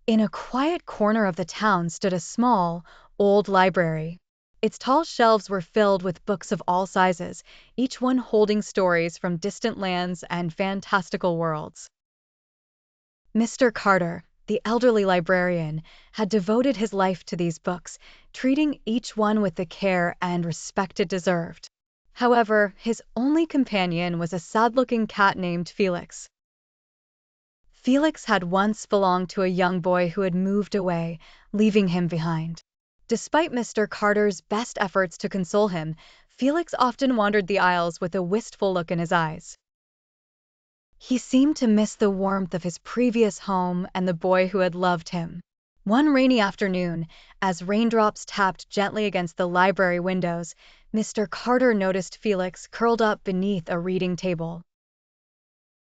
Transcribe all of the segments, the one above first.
In a quiet corner of the town stood a small, old library. Its tall shelves were filled with books of all sizes, each one holding stories from distant lands and fantastical worlds. Mr. Carter, the elderly librarian, had devoted his life to these books, treating each one with the care and respect it deserved. However, his only companion was a sad-looking cat named Felix. Felix had once belonged to a young boy who had moved away, leaving him behind. Despite Mr. Carter's best efforts to console him, Felix often wandered the aisles with a wistful look in his eyes. He seemed to miss the warmth of his previous home and the boy who had loved him. One rainy afternoon, as raindrops tapped gently against the library windows, Mr. Carter noticed Felix curled up beneath a reading table.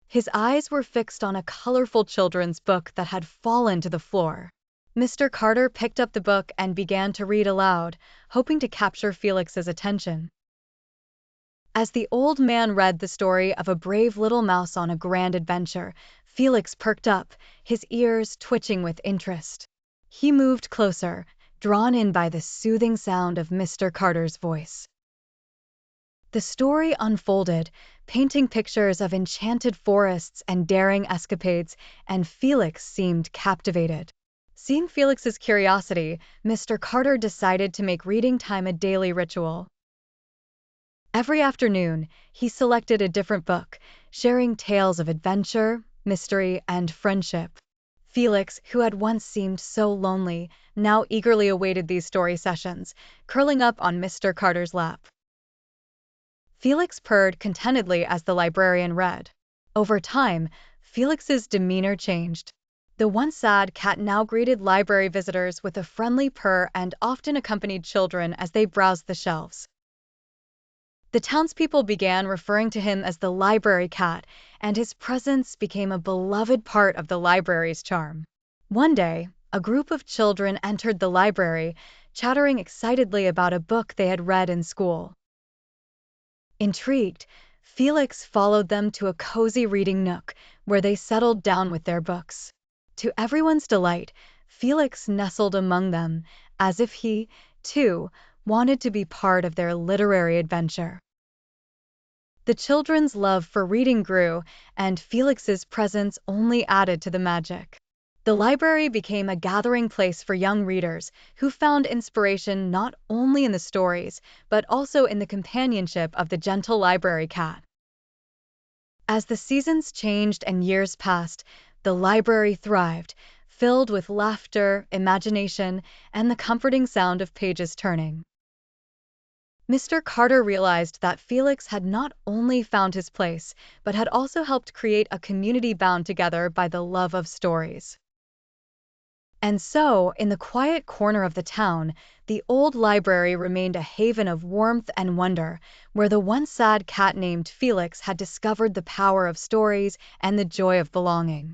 His eyes were fixed on a colorful children's book that had fallen to the floor. Mr. Carter picked up the book and began to read aloud, hoping to capture Felix's attention. As the old man read the story of a brave little mouse on a grand adventure, Felix perked up, his ears twitching with interest. He moved closer, drawn in by the soothing sound of Mr. Carter's voice. The story unfolded, painting pictures of enchanted forests and daring escapades, and Felix seemed captivated. Seeing Felix's curiosity, Mr. Carter decided to make reading time a daily ritual. Every afternoon, he selected a different book, sharing tales of adventure, mystery, and friendship. Felix, who had once seemed so lonely, now eagerly awaited these story sessions, curling up on Mr. Carter's lap. Felix purred contentedly as the librarian read. Over time, Felix's demeanor changed. The once sad cat now greeted library visitors with a friendly purr and often accompanied children as they browsed the shelves. The townspeople began referring to him as the library cat, and his presence became a beloved part of the library's charm. One day, a group of children entered the library, chattering excitedly about a book they had read in school. Intrigued, Felix followed them to a cozy reading nook where they settled down with their books. To everyone's delight, Felix nestled among them, as if he, too, wanted to be part of their literary adventure. The children's love for reading grew, and Felix's presence only added to the magic. The library became a gathering place for young readers who found inspiration not only in the stories, but also in the companionship of the gentle library cat. As the seasons changed and years passed, the library thrived, filled with laughter, imagination, and the comforting sound of pages turning. Mr. Carter realized that Felix had not only found his place, but had also helped create a community bound together by the love of stories. And so, in the quiet corner of the town, the old library remained a haven of warmth and wonder, where the once sad cat named Felix had discovered the power of stories and the joy of belonging.